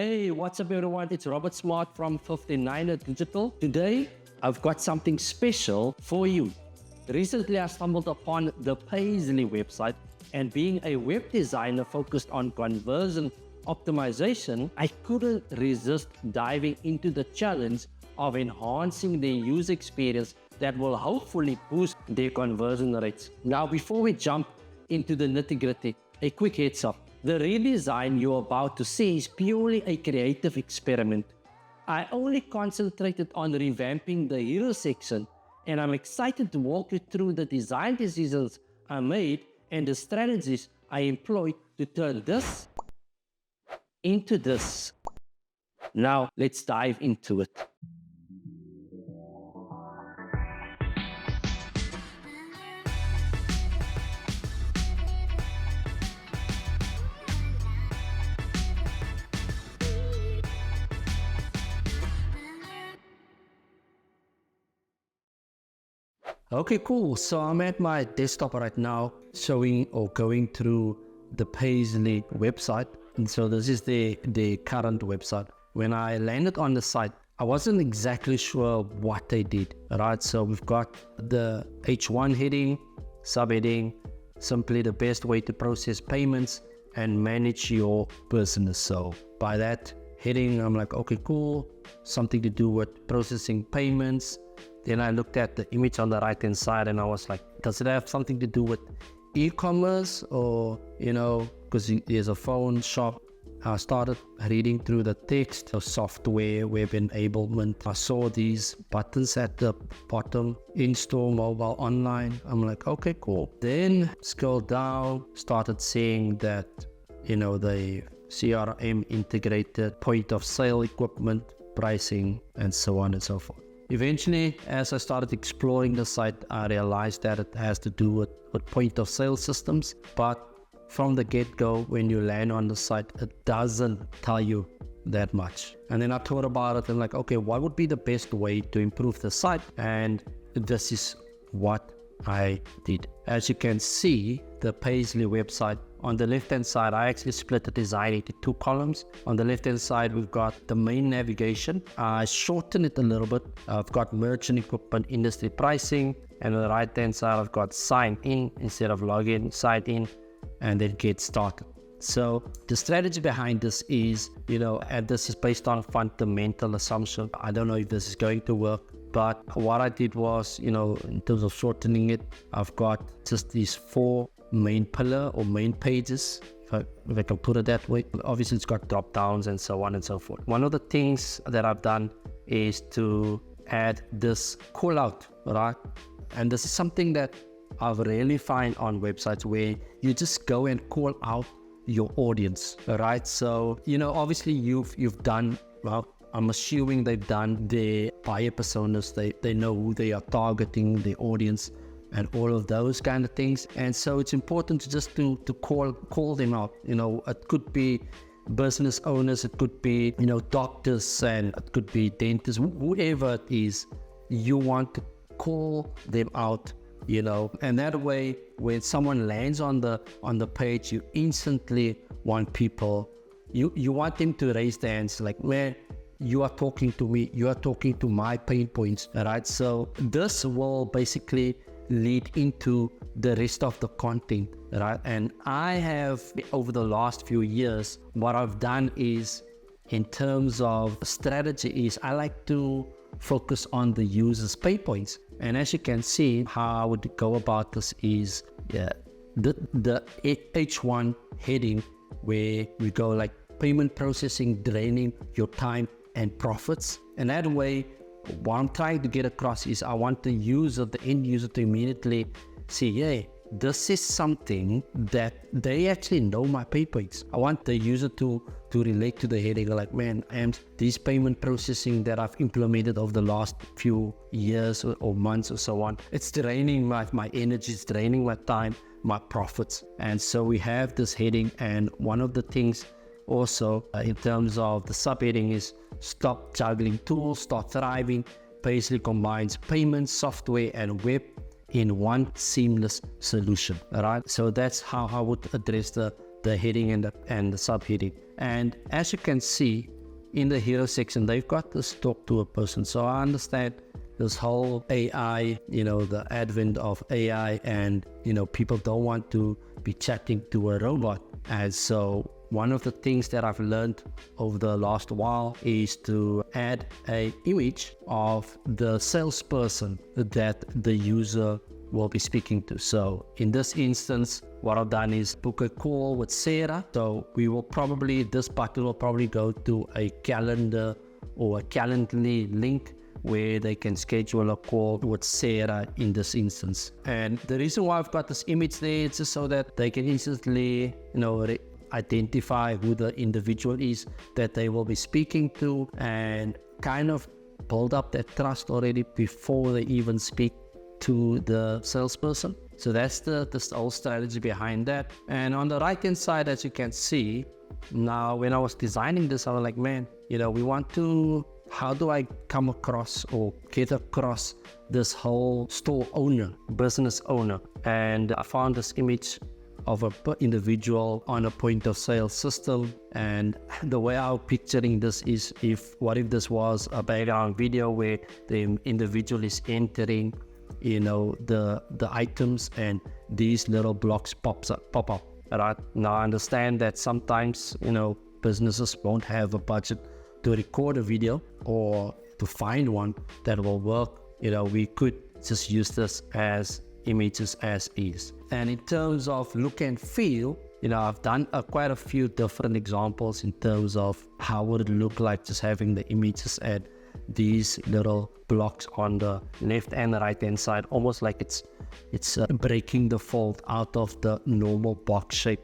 Hey, what's up everyone? It's Robert Smart from 59er Digital. Today, I've got something special for you. Recently, I stumbled upon the Payzli website, and being a web designer focused on conversion optimization, I couldn't resist diving into the challenge of enhancing their user experience that will hopefully boost their conversion rates. Now, before we jump into the nitty-gritty, a quick heads up. The redesign you're about to see is purely a creative experiment. I only concentrated on revamping the hero section, and I'm excited to walk you through the design decisions I made and the strategies I employed to turn this into this. Now, let's dive into it. Okay, cool. So I'm at my desktop right now, showing or going through the Payzli website. And so this is the current website. When I landed on the site, I wasn't exactly sure what they did, right? So we've got the H1 heading, subheading, simply the best way to process payments and manage your business. So by that heading, I'm like, okay, cool. Something to do with processing payments. Then I looked at the image on the right hand side and I was like, does it have something to do with e-commerce or, because there's a phone shop. I started reading through the text of software, web enablement. I saw these buttons at the bottom, in-store, mobile, online. I'm like, okay, cool. Then scroll down, started seeing that, the CRM integrated point of sale equipment, pricing, and so on and so forth. Eventually, as I started exploring the site, I realized that it has to do with point of sale systems. But from the get-go, when you land on the site, it doesn't tell you that much. And then I thought about it and like, okay, what would be the best way to improve the site? And this is what I did. As you can see, the Payzli website, on the left-hand side, I actually split the design into two columns. On the left-hand side, we've got the main navigation. I shortened it a little bit. I've got merchant equipment, industry pricing. And on the right-hand side, I've got sign in instead of login, sign in, and then get started. So the strategy behind this is, and this is based on fundamental assumption. I don't know if this is going to work. But what I did was, in terms of shortening it, I've got just these four main pillar or main pages, if I can put it that way. Obviously, it's got drop downs and so on and so forth. One of the things that I've done is to add this call out, right? And this is something that I've rarely find on websites where you just go and call out your audience, right? So, obviously you've done, well, I'm assuming they've done their buyer personas. They know who they are targeting, the audience, and all of those kind of things. And so it's important to just to call them out. It could be business owners, it could be, doctors, and it could be dentists, whoever it is, you want to call them out, and that way, when someone lands on the page, you instantly want people, you want them to raise their hands like, man, you are talking to me, you are talking to my pain points, right? So this will basically lead into the rest of the content, right? And I have, over the last few years, what I've done is, in terms of strategy, is I like to focus on the user's pain points. And as you can see, how I would go about this is, the H1 heading, where we go like payment processing, draining your time and profits. And that way, what I'm trying to get across is I want the end user to immediately see, hey, this is something that they actually know my pain points. I want the user to relate to the heading, like, man, and this payment processing that I've implemented over the last few years or months or so on, it's draining my energy, it's draining my time, my profits. And so we have this heading, and one of the things also in terms of the subheading is stop juggling tools, start thriving. Payzli combines payments, software, and web in one seamless solution. All right, so that's how I would address the the heading and the subheading. And as you can see in the hero section, they've got this talk to a person. So I understand this whole AI, the advent of AI, and people don't want to be chatting to a robot. And so one of the things that I've learned over the last while is to add an image of the salesperson that the user will be speaking to. So in this instance, what I've done is book a call with Sarah. So this button will probably go to a calendar or a Calendly link where they can schedule a call with Sarah in this instance. And the reason why I've got this image there is just so that they can instantly, identify who the individual is that they will be speaking to, and kind of build up that trust already before they even speak to the salesperson. So that's the whole strategy behind that. And on the right hand side, as you can see, now when I was designing this, I was like, man, how do I come across or get across this whole store owner, business owner? And I found this image of an individual on a point of sale system. And the way I'm picturing this is, what if this was a background video where the individual is entering, the items, and these little blocks pop up. Right? Now I understand that sometimes, businesses won't have a budget to record a video or to find one that will work. We could just use this as images as is. And in terms of look and feel, I've done quite a few different examples in terms of how would it look like just having the images and these little blocks on the left and the right hand side, almost like it's breaking the fold out of the normal box shape.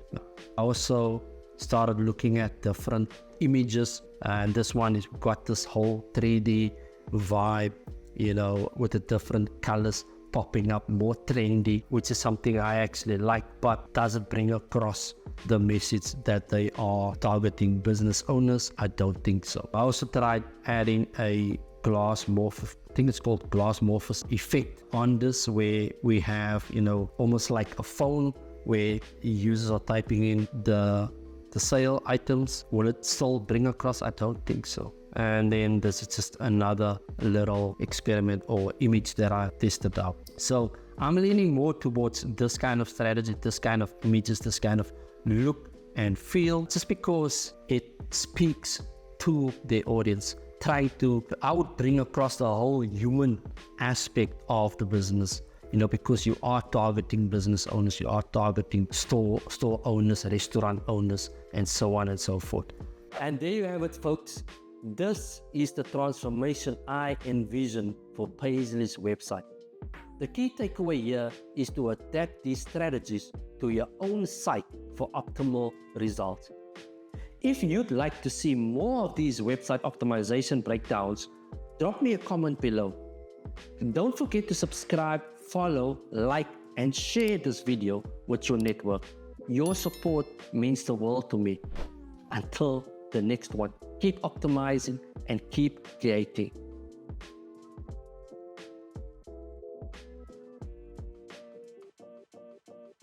I also started looking at different images, and this one is got this whole 3D vibe, with the different colors popping up, more trendy, which is something I actually like, but doesn't bring across the message that they are targeting business owners. I don't think so. I also tried adding a glass morph, I think it's called glass morphous effect on this, where we have, almost like a phone where users are typing in the sale items. Will it still bring across? I don't think so. And then this is just another little experiment or image that I tested out. So I'm leaning more towards this kind of strategy, this kind of images, this kind of look and feel, just because it speaks to the audience. I would bring across the whole human aspect of the business, because you are targeting business owners, you are targeting store owners, restaurant owners, and so on and so forth. And there you have it, folks. This is the transformation I envision for Payzli's website. The key takeaway here is to adapt these strategies to your own site for optimal results. If you'd like to see more of these website optimization breakdowns, drop me a comment below. Don't forget to subscribe, follow, like, and share this video with your network. Your support means the world to me. Until the next one, keep optimizing and keep creating.